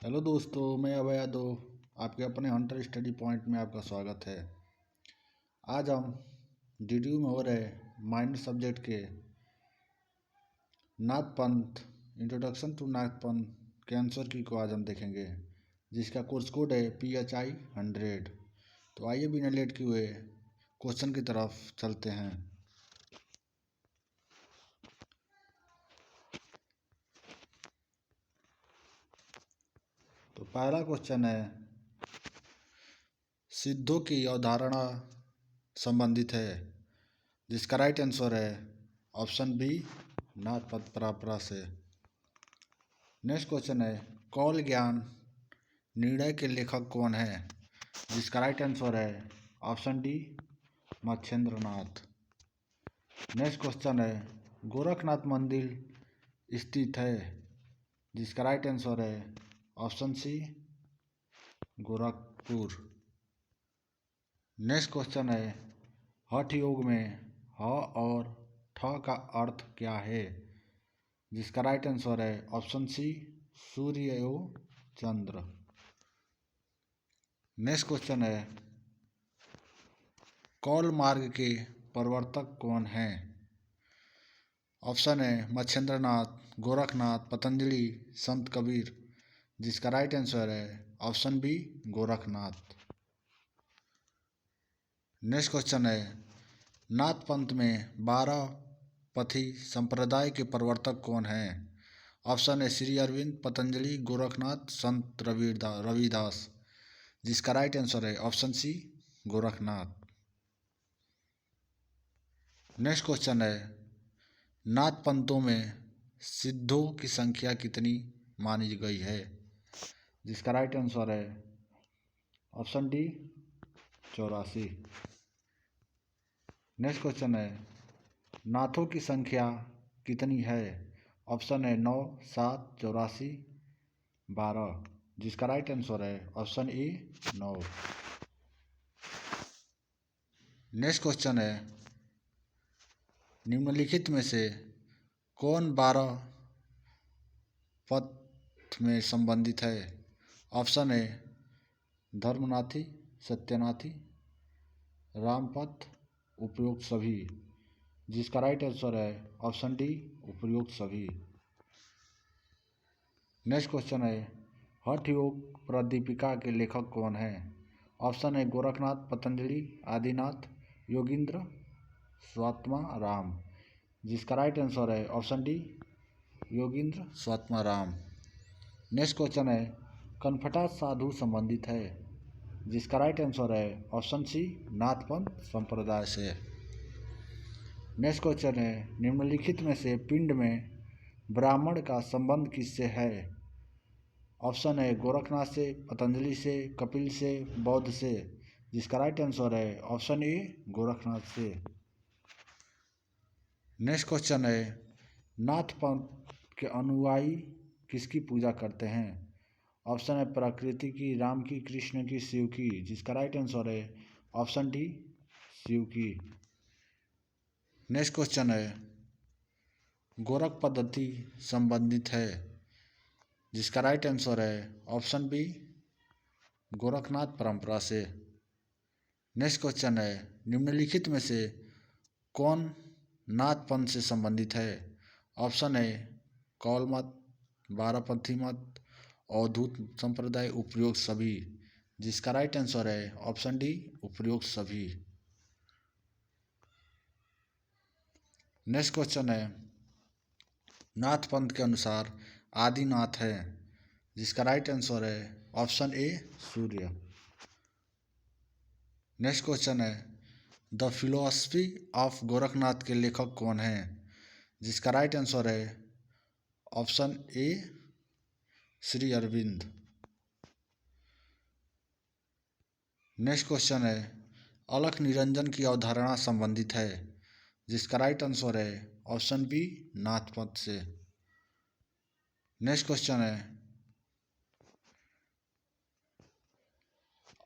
Hello दोस्तों, मैं अभय यादव आपके अपने हंटर स्टडी पॉइंट में आपका स्वागत है। आज हम डीडीयू में हो रहे माइनर सब्जेक्ट के नाथ पंथ इंट्रोडक्शन टू नाथ पंथ के आंसर की को आज हम देखेंगे, जिसका कोर्स कोड है PHI 100। तो आइए बिना लेट किए हुए क्वेश्चन की तरफ चलते हैं। तो पहला क्वेश्चन है, सिद्धों की अवधारणा संबंधित है, जिसका राइट आंसर है ऑप्शन बी, नाथ पंथ परंपरा से। नेक्स्ट क्वेश्चन है, कौल ज्ञान निर्णय के लेखक कौन है, जिसका राइट आंसर है option D, Machhindranath. Next question है, गोरखनाथ मंदिर स्थित है, जिसका राइट आंसर है option C, Gorakhpur. Next question है, हठ योग में ह और ठ का अर्थ क्या है, जिसका राइट आंसर है ऑप्शन सी, सूर्य एवं चंद्र। नेक्स्ट क्वेश्चन है, कौल मार्ग के प्रवर्तक कौन हैं? ऑप्शन है मच्छेंद्रनाथ, गोरखनाथ, पतंजलि, संत कबीर, जिसका राइट आंसर है option B, Gorakhnath. Next question है, नाथ पंथ में 12 पथी संप्रदाय के प्रवर्तक कौन हैं? ऑप्शन है श्री अरविंद, पतंजलि, गोरखनाथ, संत रविदास, जिसका राइट आंसर है option C, Gorakhnath. Next question है, नाथ पंथों में सिद्धों की संख्या कितनी मानी गई है, जिसका राइट आंसर है ऑप्शन डी, 84। नेक्स्ट क्वेश्चन है, नाथों की संख्या कितनी है? ऑप्शन है 9, 7, 84, 12, जिसका राइट आंसर है ऑप्शन ए, 9। नेक्स्ट क्वेश्चन है, निम्नलिखित में से कौन 12 पथ में संबंधित है? ऑप्शन है धर्मनाथी, सत्यनाथी, रामपथ, उपयुक्त सभी, जिसका राइट आंसर है ऑप्शन डी, उपयुक्त सभी। नेक्स्ट क्वेश्चन है, हठ योग प्रदीपिका के लेखक कौन है? ऑप्शन है गोरखनाथ, पतंजलि, आदिनाथ, योगींद्र, स्वात्मा राम, जिसका राइट आंसर है option D, Yogindra Swatma Ram. Next question है, कनफटा साधु संबंधित है, जिसका राइट आंसर है ऑप्शन सी, नाथ पंथ संप्रदाय से। नेक्स्ट क्वेश्चन है, निम्नलिखित में से पिंड में ब्राह्मण का संबंध किससे है? ऑप्शन है गोरखनाथ से, पतंजलि से, कपिल से, बौद्ध से, जिसका राइट आंसर है ऑप्शन ए, गोरखनाथ से। नेक्स्ट क्वेश्चन है, नाथ पंथ के अनुयायी किसकी पूजा करते हैं? ऑप्शन है प्रकृति की, राम की, कृष्ण की, शिव की, जिसका राइट आंसर है ऑप्शन डी, शिव की। नेक्स्ट क्वेश्चन है, गोरख पद्धति संबंधित है, जिसका राइट आंसर है ऑप्शन बी, गोरखनाथ परंपरा से। नेक्स्ट क्वेश्चन है, निम्नलिखित में से कौन नाथ पंथ से संबंधित है? ऑप्शन है कौल मत, बारापंथी मत, अवधूत संप्रदाय, उपयोग सभी, जिसका राइट आंसर है ऑप्शन डी, उपयोग सभी। नेक्स्ट क्वेश्चन है, नाथ पंथ के अनुसार आदिनाथ है, जिसका राइट आंसर है option A, Surya. Next question है, द फिलोसफी ऑफ गोरखनाथ के लेखक कौन है? जिसका राइट आंसर है option A, Shri Aurobindo. Next question है, अलख निरंजन की अवधारणा संबंधित है, जिसका राइट आंसर है ऑप्शन बी, नाथ पंथ से। नेक्स्ट क्वेश्चन है,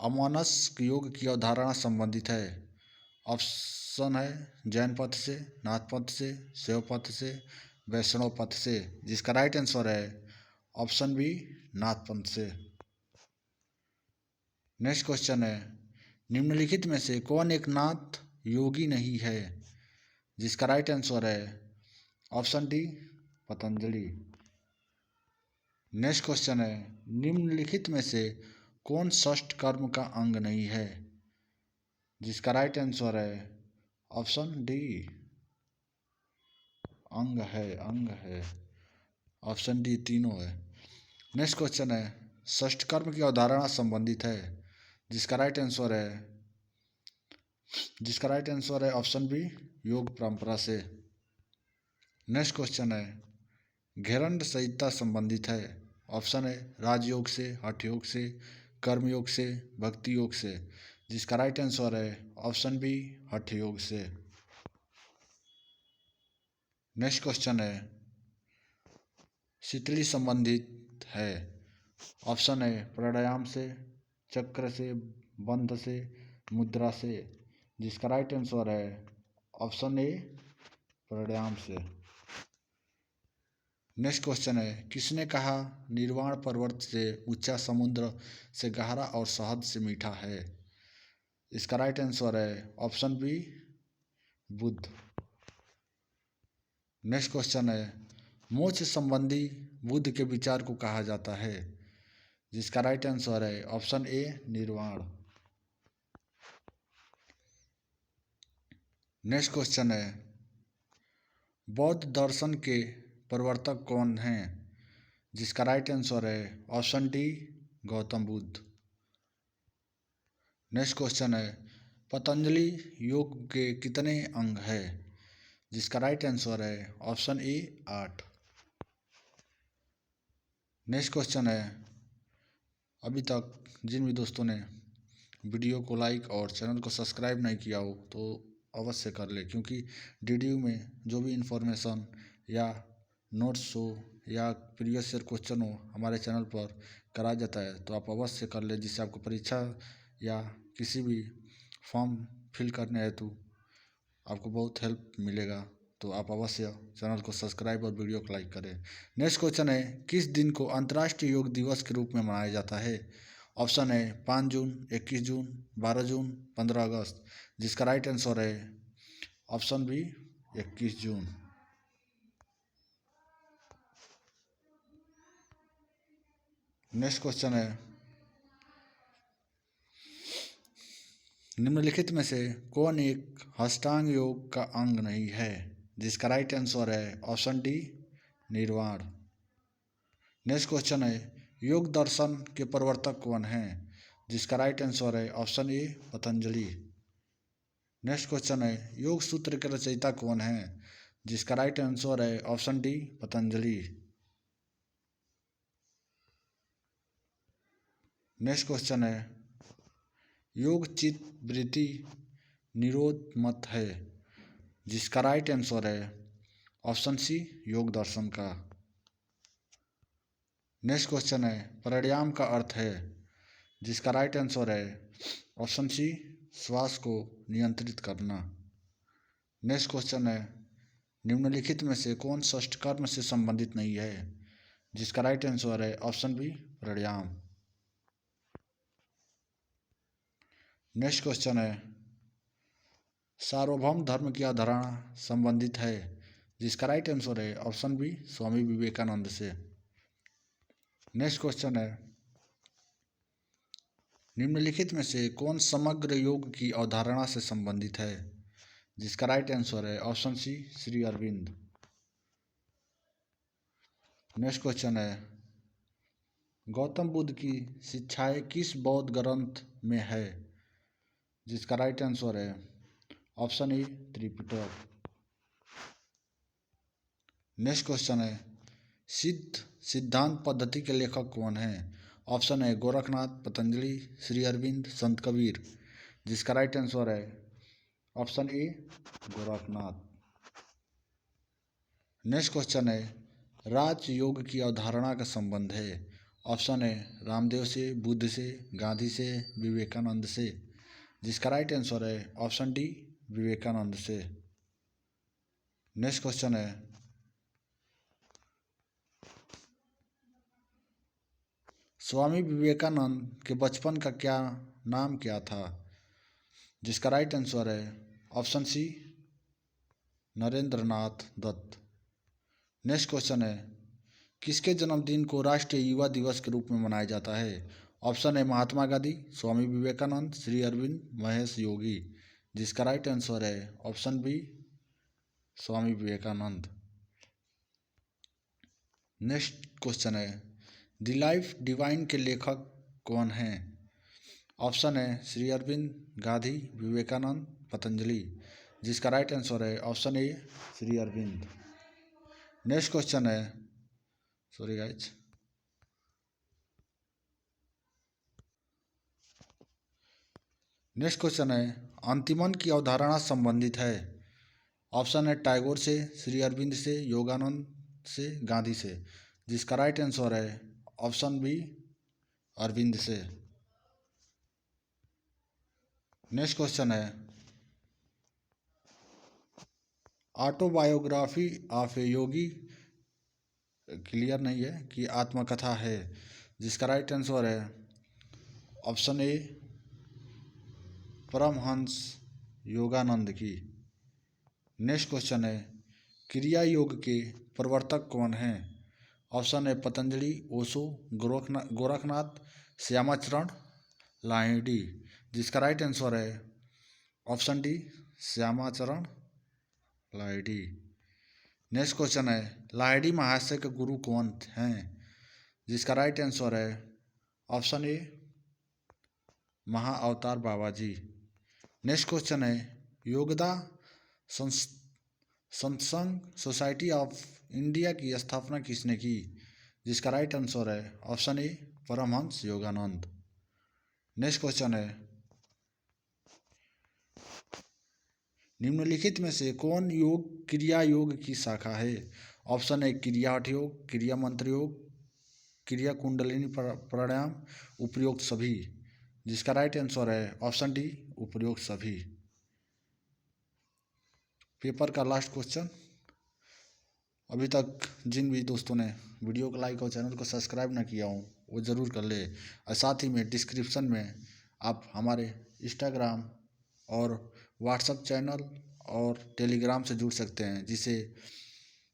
अमानस योग की अवधारणा संबंधित है। ऑप्शन है जैन पथ से, नाथ पथ से, शैव पथ से, वैष्णव पथ से, जिसका राइट आंसर है ऑप्शन बी नाथ पंथ से। नेक्स्ट क्वेश्चन है, निम्नलिखित में से कौन एक नाथ योगी नहीं है? जिसका राइट आंसर है option D Patanjali. Next question है, निम्नलिखित में से कौन षष्ठ कर्म का अंग नहीं है? जिसका राइट आंसर है ऑप्शन डी अंग है। ऑप्शन डी तीनों है। नेक्स्ट क्वेश्चन है, षष्ठ कर्म की अवधारणा संबंधित है। जिसका राइट आंसर है ऑप्शन बी योग परंपरा से। नेक्स्ट क्वेश्चन है, घेरंड संहिता संबंधित है। ऑप्शन है राजयोग से, हठ योग से, कर्म योग से, भक्ति योग से। जिसका राइट आंसर है ऑप्शन बी हठ योग से। नेक्स्ट क्वेश्चन है, शीतली संबंधित है। ऑप्शन है प्राणायाम से, चक्र से, बंध से, मुद्रा से। जिसका राइट आंसर है ऑप्शन ए प्राणायाम से। नेक्स्ट क्वेश्चन है, किसने कहा निर्वाण पर्वत से ऊंचा, समुद्र से गहरा और शहद से मीठा है? इसका राइट आंसर है option B Buddha. Next question है, मोक्ष संबंधी बुद्ध के विचार को कहा जाता है। जिसका राइट आंसर है ऑप्शन ए निर्वाण। नेक्स्ट क्वेश्चन है, बौद्ध दर्शन के प्रवर्तक कौन हैं? जिसका राइट आंसर है option D Gautam Buddha. Next question है, पतंजलि योग के कितने अंग है? जिसका राइट आंसर है ऑप्शन ए 8। नेक्स्ट क्वेश्चन है, अभी तक जिन भी दोस्तों ने वीडियो को लाइक और चैनल को सब्सक्राइब नहीं किया हो तो अवश्य कर ले, क्योंकि वीडियो में जो भी इन्फॉर्मेशन या नोट्स हो या प्रीवियस ईयर क्वेश्चन हो हमारे चैनल पर कराया जाता है, तो आप अवश्य कर ले, जिससे आपको परीक्षा या किसी भी फॉर्म फिल करने हेतु आपको बहुत हेल्प मिलेगा। तो आप अवश्य चैनल को सब्सक्राइब और वीडियो को लाइक करें। नेक्स्ट क्वेश्चन है, किस दिन को अंतर्राष्ट्रीय योग दिवस के रूप में मनाया जाता है? ऑप्शन है 5 जून, 21 जून, 12 जून, 15 अगस्त। जिसका राइट आंसर है ऑप्शन बी 21 जून। नेक्स्ट क्वेश्चन है, निम्नलिखित में से कौन एक अष्टांग योग का अंग नहीं है? जिसका राइट आंसर है ऑप्शन डी निर्वाण। नेक्स्ट क्वेश्चन है, योग दर्शन के प्रवर्तक कौन हैं? जिसका राइट आंसर है ऑप्शन ए पतंजलि। नेक्स्ट क्वेश्चन है, योग सूत्र के रचयिता कौन है? जिसका राइट आंसर है option D Patanjali. Next question है, योग चित्त वृत्ति निरोध मत है। जिसका राइट आंसर है ऑप्शन सी योग दर्शन का। नेक्स्ट क्वेश्चन है, प्राणायाम का अर्थ है। जिसका राइट आंसर है ऑप्शन सी श्वास को नियंत्रित करना। नेक्स्ट क्वेश्चन है, निम्नलिखित में से कौन षष्ठ कर्म से संबंधित नहीं है? जिसका राइट आंसर है ऑप्शन बी प्राणायाम। नेक्स्ट क्वेश्चन है, सार्वभौम धर्म की अवधारणा संबंधित है। जिसका राइट आंसर है ऑप्शन बी स्वामी विवेकानंद से। नेक्स्ट क्वेश्चन है, निम्नलिखित में से कौन समग्र योग की अवधारणा से संबंधित है? जिसका राइट आंसर है option C Shri Aurobindo. Next question है, गौतम बुद्ध की शिक्षाएं किस बौद्ध ग्रंथ में है? जिसका राइट आंसर है ऑप्शन ए त्रिपिटक। नेक्स्ट क्वेश्चन है, सिद्धांत पद्धति के लेखक कौन हैं? ऑप्शन है गोरखनाथ, पतंजलि, श्री अरविंद, संत कबीर। जिसका राइट आंसर है ऑप्शन ए गोरखनाथ। नेक्स्ट क्वेश्चन है, राज योग की अवधारणा का संबंध है। ऑप्शन है रामदेव से, बुद्ध से, गांधी से, विवेकानंद से। जिसका राइट आंसर है ऑप्शन डी विवेकानंद से। नेक्स्ट क्वेश्चन है, स्वामी विवेकानंद के बचपन का नाम क्या था, जिसका राइट आंसर है option C Narendranath Datta. Next question है, किसके जन्मदिन को राष्ट्रीय युवा दिवस के रूप में मनाया जाता है? ऑप्शन है महात्मा गांधी, स्वामी विवेकानंद, श्री अरविंद, महेश योगी। जिसका राइट आंसर है option B Swami Vivekananda. Next question है, द लाइफ डिवाइन के लेखक कौन हैं? ऑप्शन है श्री अरविंद, गांधी, विवेकानंद, पतंजलि। जिसका राइट आंसर है option A Shri Aurobindo. Next question है, सॉरी गाइज, नेक्स्ट क्वेश्चन है, अंतिमन की अवधारणा संबंधित है? ऑप्शन है टैगोर से, श्री अरविंद से, योगानंद से, गांधी से। जिसका राइट आंसर है ऑप्शन बी अरविंद से। नेक्स्ट क्वेश्चन है, autobiography of A Yogi clear नहीं है कि आत्मकथा है। जिसका राइट आंसर है ऑप्शन ए परमहंस योगानंद की। नेक्स्ट क्वेश्चन है, क्रिया योग के प्रवर्तक कौन हैं? ऑप्शन है पतंजलि, ओशो, गोरखनाथ, श्यामाचरण लाहिड़ी। जिसका राइट आंसर है option D Shyamacharan Lahiri. Next question है, लाहिड़ी महाशय के गुरु कौन हैं? जिसका राइट आंसर है option A Mahavatar Baba ji. Next question है, योगदा सत्संग सोसाइटी ऑफ इंडिया की स्थापना किसने की? जिसका राइट आंसर है option A Paramahansa Yogananda. Next question है, निम्नलिखित में से कौन योग क्रिया योग की शाखा है? ऑप्शन है क्रिया हठ योग, क्रिया मंत्र योग, क्रिया कुंडलिनी प्राणायाम, उपयुक्त सभी। जिसका राइट आंसर है ऑप्शन डी उपयुक्त सभी। पेपर का लास्ट क्वेश्चन, अभी तक जिन भी दोस्तों ने वीडियो को लाइक और चैनल को सब्सक्राइब ना किया हो वो ज़रूर कर ले, और साथ ही में डिस्क्रिप्शन में आप हमारे इंस्टाग्राम और व्हाट्सएप चैनल और टेलीग्राम से जुड़ सकते हैं, जिससे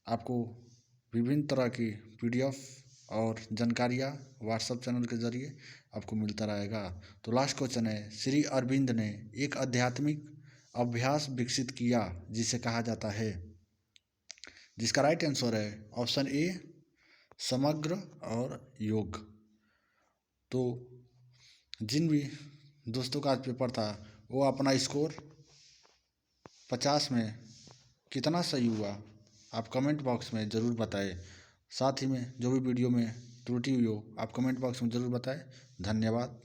आपको विभिन्न तरह की PDF और जानकारियाँ व्हाट्सएप चैनल के ज़रिए आपको मिलता रहेगा। तो लास्ट क्वेश्चन है, श्री अरविंद ने एक आध्यात्मिक अभ्यास विकसित किया जिसे कहा जाता है? जिसका राइट आंसर है ऑप्शन ए समग्र और योग। तो जिन भी दोस्तों का आज पेपर था वो अपना स्कोर 50 में कितना सही हुआ आप कमेंट बॉक्स में ज़रूर बताएं। साथ ही में जो भी वीडियो में त्रुटि हुई हो आप कमेंट बॉक्स में ज़रूर बताएं। धन्यवाद।